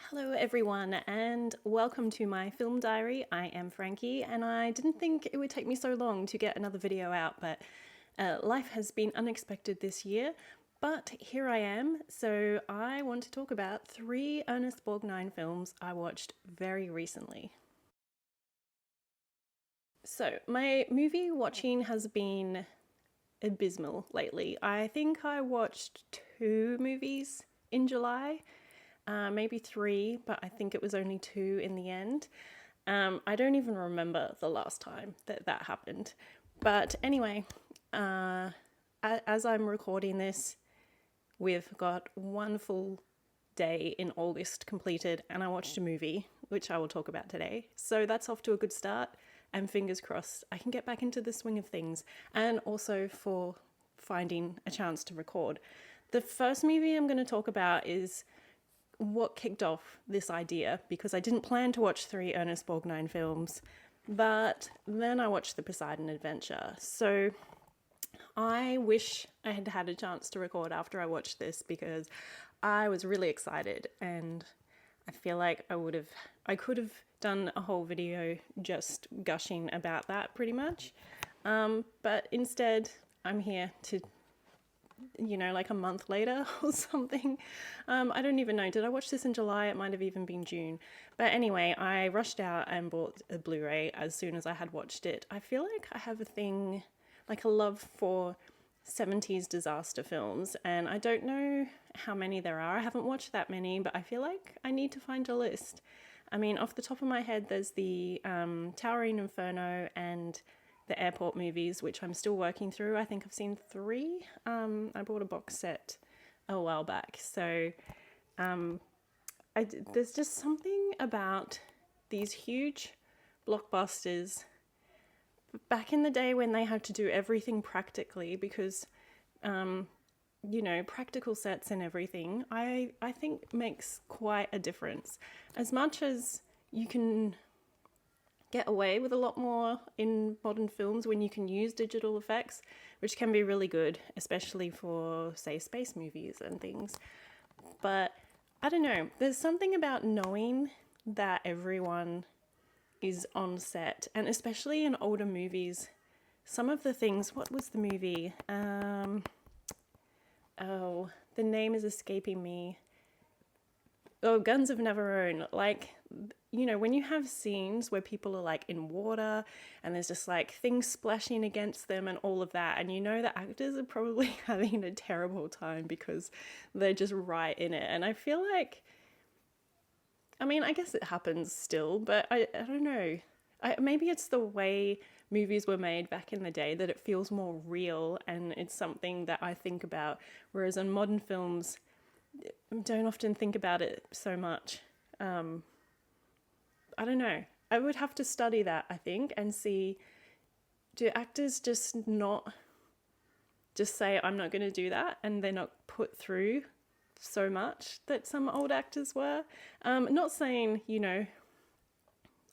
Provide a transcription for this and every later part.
Hello everyone and welcome to my film diary. I am Frankie and I didn't think it would take me so long to get another video out, but life has been unexpected this year. But here I am, so I want to talk about 3 Ernest Borgnine films I watched very recently. So my movie watching has been abysmal lately. I think I watched 2 movies in July. Maybe 3, but I think it was only 2 in the end. I don't even remember the last time that happened. But anyway, as I'm recording this, we've got 1 full day in August completed, and I watched a movie, which I will talk about today. So that's off to a good start, and fingers crossed I can get back into the swing of things, and also for finding a chance to record. The first movie I'm going to talk about is what kicked off this idea, because I didn't plan to watch 3 Ernest Borgnine films, but then I watched the Poseidon Adventure. So I wish I had had a chance to record after I watched this, because I was really excited and I feel like I could have done a whole video just gushing about that pretty much. But instead I'm here to, like a month later or something. I don't even know. Did I watch this in July? It might have even been June. But anyway, I rushed out and bought a Blu-ray as soon as I had watched it. I feel like I have a thing, like a love for 70s disaster films, and I don't know how many there are. I haven't watched that many, but I feel like I need to find a list. I mean, off the top of my head, there's the Towering Inferno and the airport movies, which I'm still working through. I think I've seen 3. I bought a box set a while back. So there's just something about these huge blockbusters back in the day when they had to do everything practically, because practical sets and everything, I think makes quite a difference. As much as you can get away with a lot more in modern films when you can use digital effects, which can be really good, especially for, say, space movies and things. But I don't know, there's something about knowing that everyone is on set, and especially in older movies, some of the things, what was the movie? The name is escaping me. Oh, Guns of Navarone. Like, when you have scenes where people are like in water and there's just like things splashing against them and all of that, and the actors are probably having a terrible time because they're just right in it. And I feel like, I guess it happens still, but I don't know. Maybe it's the way movies were made back in the day that it feels more real, and it's something that I think about, whereas in modern films, don't often think about it so much. I don't know. I would have to study that, I think, and see, do actors just not just say, I'm not going to do that, and they're not put through so much that some old actors were? Not saying,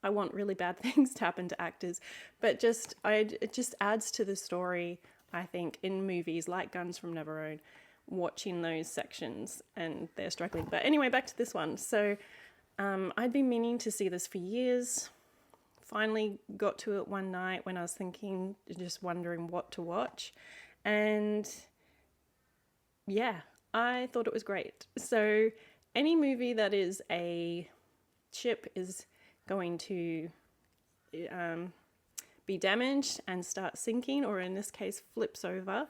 I want really bad things to happen to actors, but it just adds to the story, I think, in movies like Guns from Navarone, watching those sections and they're struggling. But anyway, back to this one. So I'd been meaning to see this for years. Finally got to it one night when I was thinking, just wondering what to watch. And yeah, I thought it was great. So any movie that is a ship is going to be damaged and start sinking, or in this case flips over,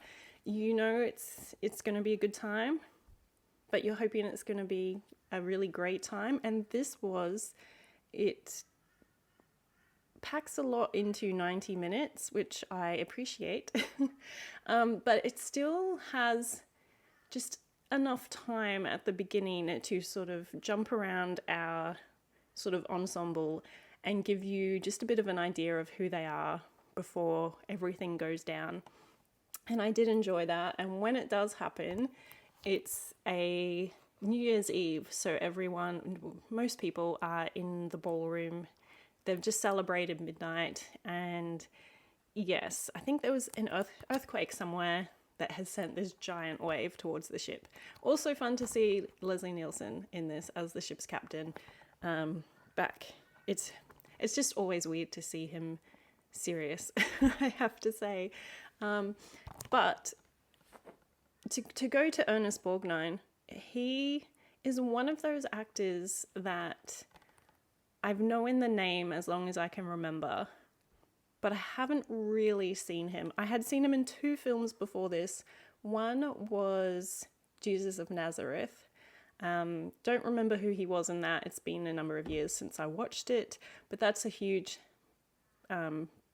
it's going to be a good time, but you're hoping it's going to be a really great time. And it packs a lot into 90 minutes, which I appreciate. But it still has just enough time at the beginning to sort of jump around our sort of ensemble and give you just a bit of an idea of who they are before everything goes down. And I did enjoy that. And when it does happen, it's a New Year's Eve, so most people are in the ballroom. They've just celebrated midnight, and yes, I think there was an earthquake somewhere that has sent this giant wave towards the ship. Also fun to see Leslie Nielsen in this as the ship's captain. Back, it's just always weird to see him serious, I have to say. But to go to Ernest Borgnine, he is one of those actors that I've known the name as long as I can remember, but I haven't really seen him. I had seen him in 2 films before this. One was Jesus of Nazareth. Don't remember who he was in that. It's been a number of years since I watched it, but that's a huge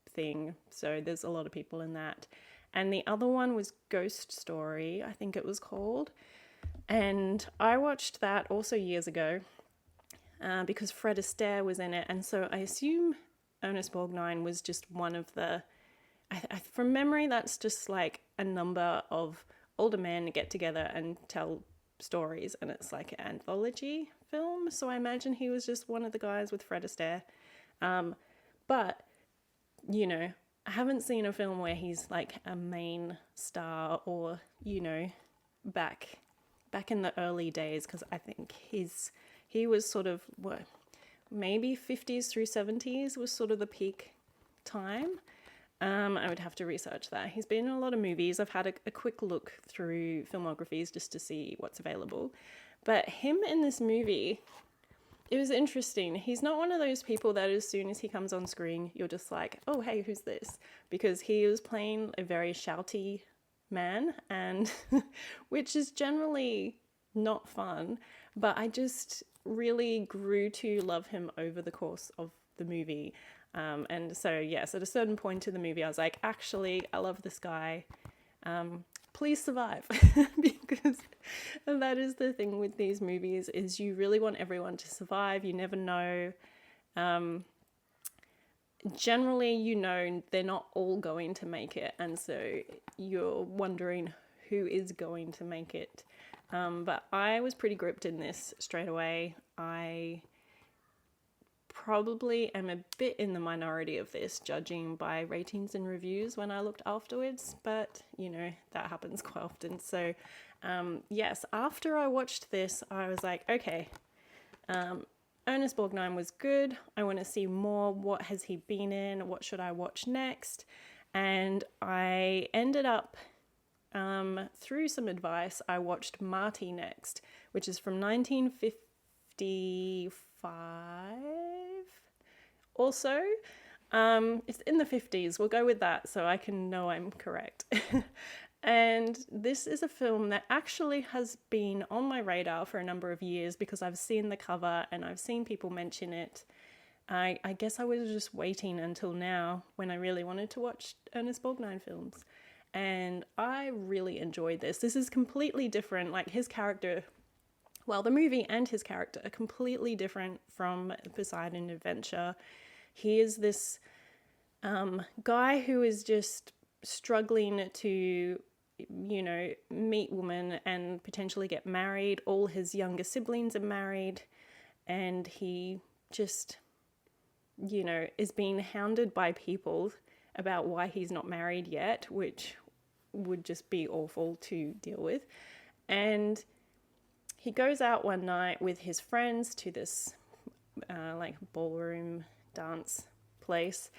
thing. So there's a lot of people in that. And the other one was Ghost Story, I think it was called. And I watched that also years ago because Fred Astaire was in it. And so I assume Ernest Borgnine was just one of the... from memory, that's just like a number of older men get together and tell stories. And it's like an anthology film. So I imagine he was just one of the guys with Fred Astaire. But, you know, I haven't seen a film where he's like a main star or, you know, back in the early days, because I think he was sort of what, maybe 50s through 70s was sort of the peak time. I would have to research that. He's been in a lot of movies. I've had a quick look through filmographies just to see what's available. But him in this movie, it was interesting. He's not one of those people that as soon as he comes on screen, you're just like, oh, hey, who's this? Because he was playing a very shouty man, and which is generally not fun. But I just really grew to love him over the course of the movie. And so, yes, at a certain point in the movie, I was like, actually, I love this guy. Please survive. Because that is the thing with these movies, is you really want everyone to survive. You never know. Generally, you know, they're not all going to make it. And so you're wondering who is going to make it. But I was pretty gripped in this straight away. I probably am a bit in the minority of this, judging by ratings and reviews when I looked afterwards, but you know, that happens quite often. So yes, after I watched this, I was like, okay, Ernest Borgnine was good. I want to see more. What has he been in? What should I watch next? And I ended up, through some advice, I watched Marty next, which is from 1955. Also, it's in the 50s. We'll go with that so I can know I'm correct. And this is a film that actually has been on my radar for a number of years because I've seen the cover and I've seen people mention it. I guess I was just waiting until now when I really wanted to watch Ernest Borgnine films. And I really enjoyed this. This is completely different. Like his character, well, the movie and his character are completely different from Poseidon Adventure. He is this guy who is just struggling to, you know, meet women and potentially get married. All his younger siblings are married, and he just, you know, is being hounded by people about why he's not married yet, which would just be awful to deal with. And he goes out one night with his friends to this like ballroom dance place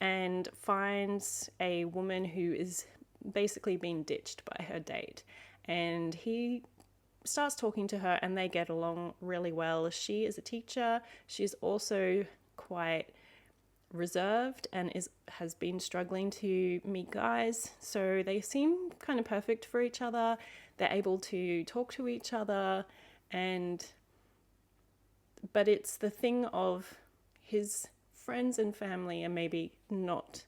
and finds a woman who is basically being ditched by her date. And he starts talking to her and they get along really well. She is a teacher. She's also quite reserved and has been struggling to meet guys. So they seem kind of perfect for each other. They're able to talk to each other, but it's the thing of his friends and family are maybe not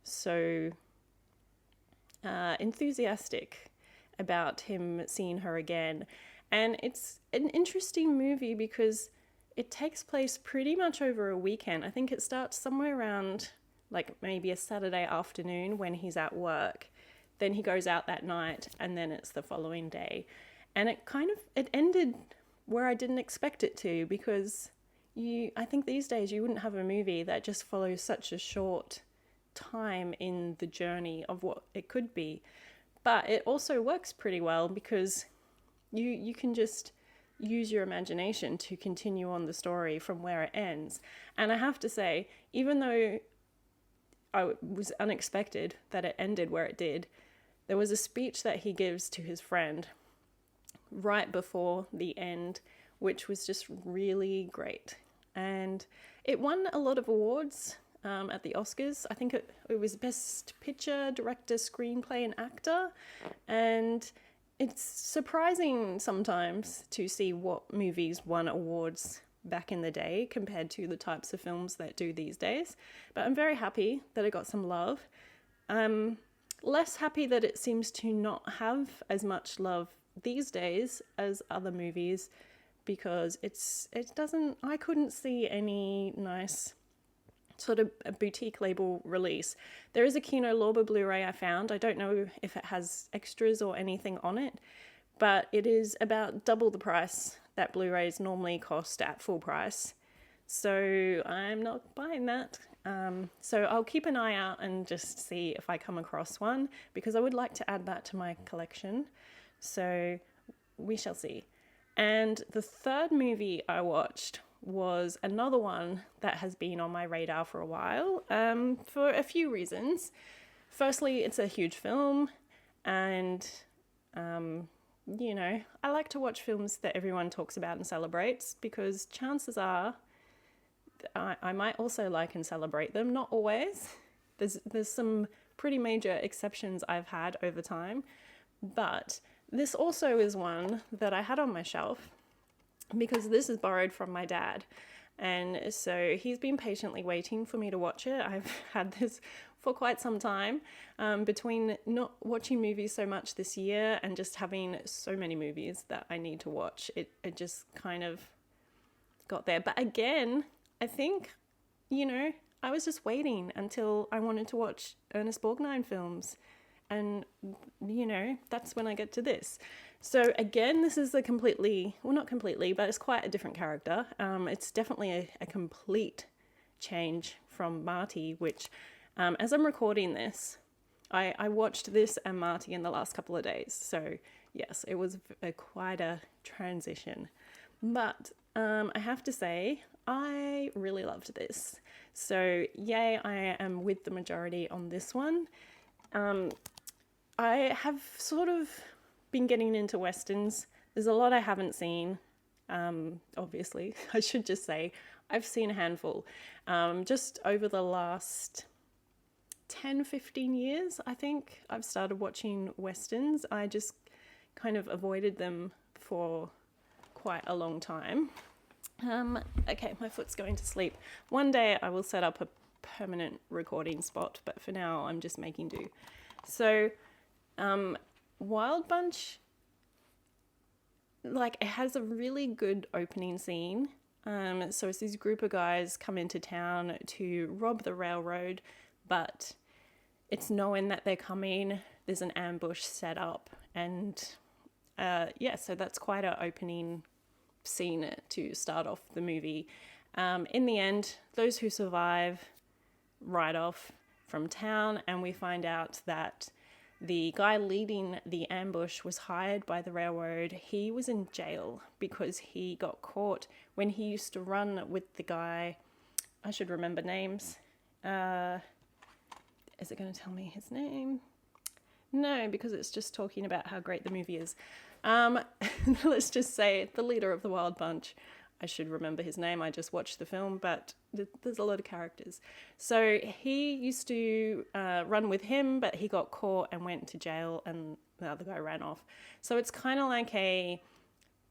so enthusiastic about him seeing her again. And it's an interesting movie because it takes place pretty much over a weekend. I think it starts somewhere around like maybe a Saturday afternoon when he's at work. Then he goes out that night and then it's the following day. And it ended where I didn't expect it to, because I think these days you wouldn't have a movie that just follows such a short time in the journey of what it could be. But it also works pretty well because you can just use your imagination to continue on the story from where it ends. And I have to say, even though it was unexpected that it ended where it did, there was a speech that he gives to his friend right before the end, which was just really great. And it won a lot of awards at the Oscars. I think it was Best Picture, Director, Screenplay, and Actor. And it's surprising sometimes to see what movies won awards back in the day compared to the types of films that do these days. But I'm very happy that it got some love. Less happy that it seems to not have as much love these days as other movies, because I couldn't see any nice sort of a boutique label release. There is a Kino Lorber Blu-ray I found. I don't know if it has extras or anything on it, but it is about double the price that Blu-rays normally cost at full price. So I'm not buying that. So I'll keep an eye out and just see if I come across one, because I would like to add that to my collection. So we shall see. And the third movie I watched was another one that has been on my radar for a while, for a few reasons. Firstly, it's a huge film, and I like to watch films that everyone talks about and celebrates, because chances are I might also like and celebrate them. Not always. There's some pretty major exceptions I've had over time, but this also is one that I had on my shelf because this is borrowed from my dad. And so he's been patiently waiting for me to watch it. I've had this for quite some time, between not watching movies so much this year and just having so many movies that I need to watch. It just kind of got there. But again, I think, I was just waiting until I wanted to watch Ernest Borgnine films. And, that's when I get to this. So again, this is not completely, but it's quite a different character. It's definitely a complete change from Marty, which, as I'm recording this, I watched this and Marty in the last couple of days. So yes, it was quite a transition. But I have to say, I really loved this. So yay, I am with the majority on this one. I have sort of been getting into Westerns. There's a lot I haven't seen, obviously. I should just say I've seen a handful. Just over the last 10, 15 years, I think, I've started watching Westerns. I just kind of avoided them for quite a long time. Okay, my foot's going to sleep. One day I will set up a permanent recording spot, but for now I'm just making do. So, Wild Bunch, it has a really good opening scene. So it's this group of guys come into town to rob the railroad, but it's knowing that they're coming. There's an ambush set up, and so that's quite an opening scene to start off the movie. In the end, those who survive ride off from town, and we find out that the guy leading the ambush was hired by the railroad. He was in jail because he got caught when he used to run with the guy. I should remember names. Is it going to tell me his name? No, because it's just talking about how great the movie is. Let's just say the leader of the Wild Bunch. I should remember his name. I just watched the film, but there's a lot of characters. So he used to run with him, but he got caught and went to jail, and the other guy ran off. So it's kind of like a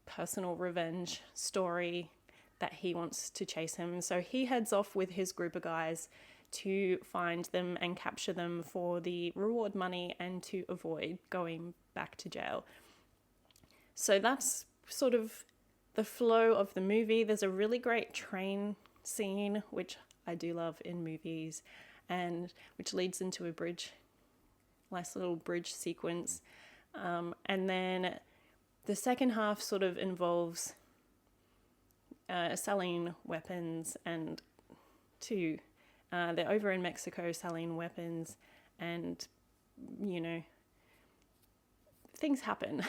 personal revenge story that he wants to chase him. So he heads off with his group of guys to find them and capture them for the reward money and to avoid going back to jail. So that's sort of the flow of the movie. There's a really great train scene, which I do love in movies, and which leads into a bridge, nice little bridge sequence. And then the second half sort of involves selling weapons, and they're over in Mexico selling weapons, and things happen.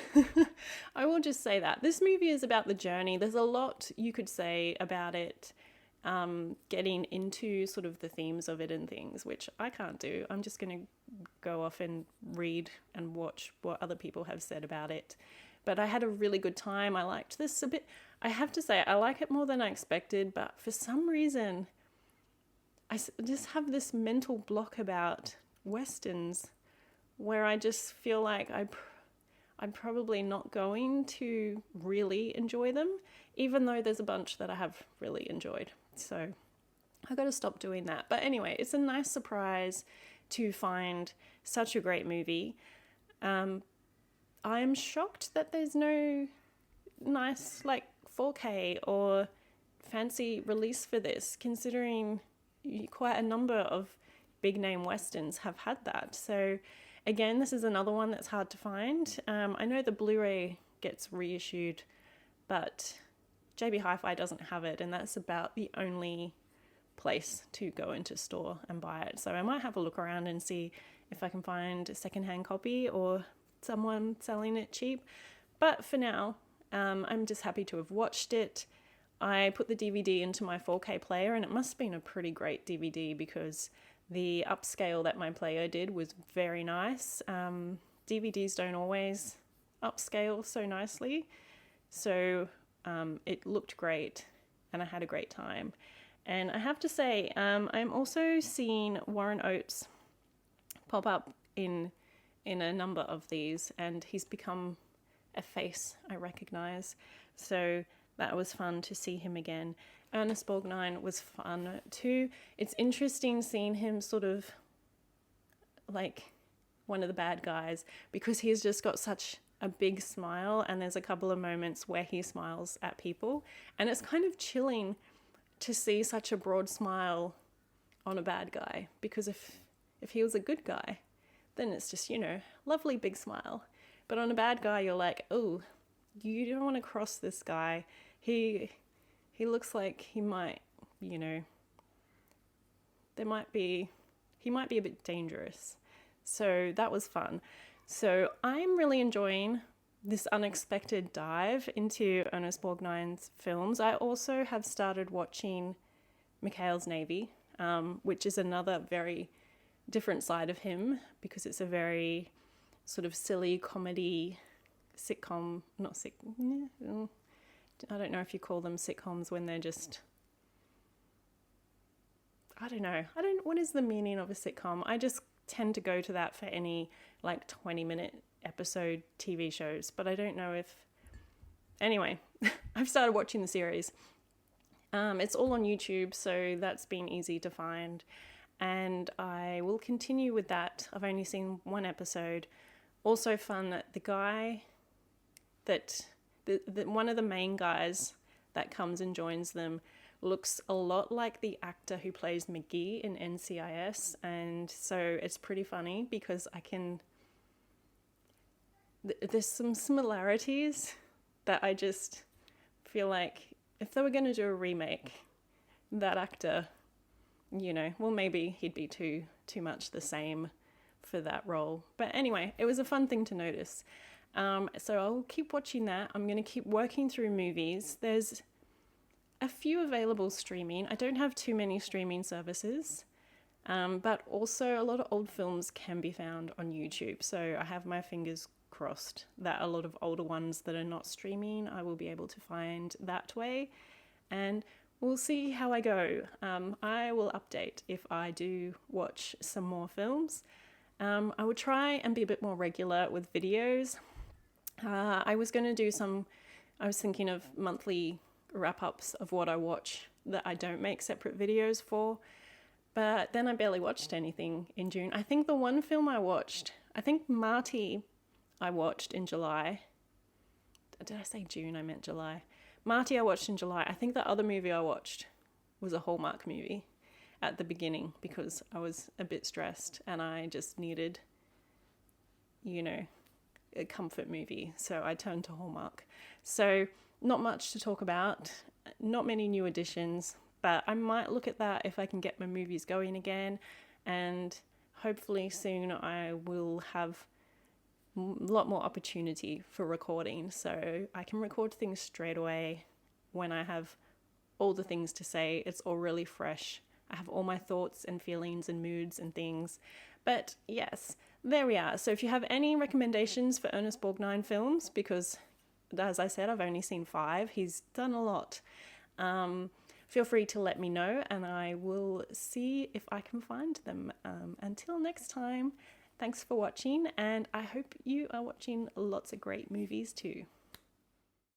I will just say that. This movie is about the journey. There's a lot you could say about it, getting into sort of the themes of it and things, which I can't do. I'm just going to go off and read and watch what other people have said about it. But I had a really good time. I liked this a bit. I have to say, I like it more than I expected, but for some reason, I just have this mental block about Westerns where I just feel like I'm probably not going to really enjoy them, even though there's a bunch that I have really enjoyed. So I got to stop doing that. But anyway, it's a nice surprise to find such a great movie. I am shocked that there's no nice 4K or fancy release for this, considering quite a number of big name Westerns have had that. So again, this is another one that's hard to find. I know the Blu-ray gets reissued, but JB Hi-Fi doesn't have it, and that's about the only place to go into store and buy it. So I might have a look around and see if I can find a secondhand copy or someone selling it cheap. But for now, I'm just happy to have watched it. I put the DVD into my 4K player, and it must have been a pretty great DVD because the upscale that my player did was very nice. DVDs don't always upscale so nicely. So it looked great, and I had a great time. And I have to say, I'm also seeing Warren Oates pop up in a number of these, and he's become a face I recognize. So that was fun to see him again. Ernest Borgnine was fun too. It's interesting seeing him sort of like one of the bad guys, because he's just got such a big smile, and there's a couple of moments where he smiles at people, and it's kind of chilling to see such a broad smile on a bad guy, because if he was a good guy, then it's just, lovely big smile. But on a bad guy, you're like, oh, you don't want to cross this guy. He looks like he might, he might be a bit dangerous. So that was fun. So I'm really enjoying this unexpected dive into Ernest Borgnine's films. I also have started watching McHale's Navy, which is another very different side of him, because it's a very sort of silly comedy sitcom, I don't know if you call them sitcoms when they're just, what is the meaning of a sitcom? I just tend to go to that for any 20-minute episode TV shows, but I don't know if, anyway, I've started watching the series. It's all on YouTube, so that's been easy to find, and I will continue with that. I've only seen one episode. Also fun that the guy that one of the main guys that comes and joins them looks a lot like the actor who plays McGee in NCIS, and so it's pretty funny because there's some similarities that I just feel like if they were going to do a remake, that actor, well, maybe he'd be too much the same for that role. But anyway, it was a fun thing to notice. So I'll keep watching that. I'm going to keep working through movies. There's a few available streaming. I don't have too many streaming services, but also a lot of old films can be found on YouTube. So I have my fingers crossed that a lot of older ones that are not streaming, I will be able to find that way. And we'll see how I go. I will update if I do watch some more films. I would try and be a bit more regular with videos. I was thinking of monthly wrap-ups of what I watch that I don't make separate videos for, but then I barely watched anything in June. I think the one film Marty I watched in July. Did I say June? I meant July. Marty I watched in July. I think the other movie I watched was a Hallmark movie at the beginning because I was a bit stressed and I just needed, a comfort movie. So I turned to Hallmark. So not much to talk about, not many new additions, but I might look at that if I can get my movies going again. And hopefully soon I will have lot more opportunity for recording. So I can record things straight away when I have all the things to say. It's all really fresh. I have all my thoughts and feelings and moods and things. But yes, there we are. So if you have any recommendations for Ernest Borgnine films, because as I said, I've only seen 5. He's done a lot. Feel free to let me know and I will see if I can find them. Until next time, thanks for watching, and I hope you are watching lots of great movies too.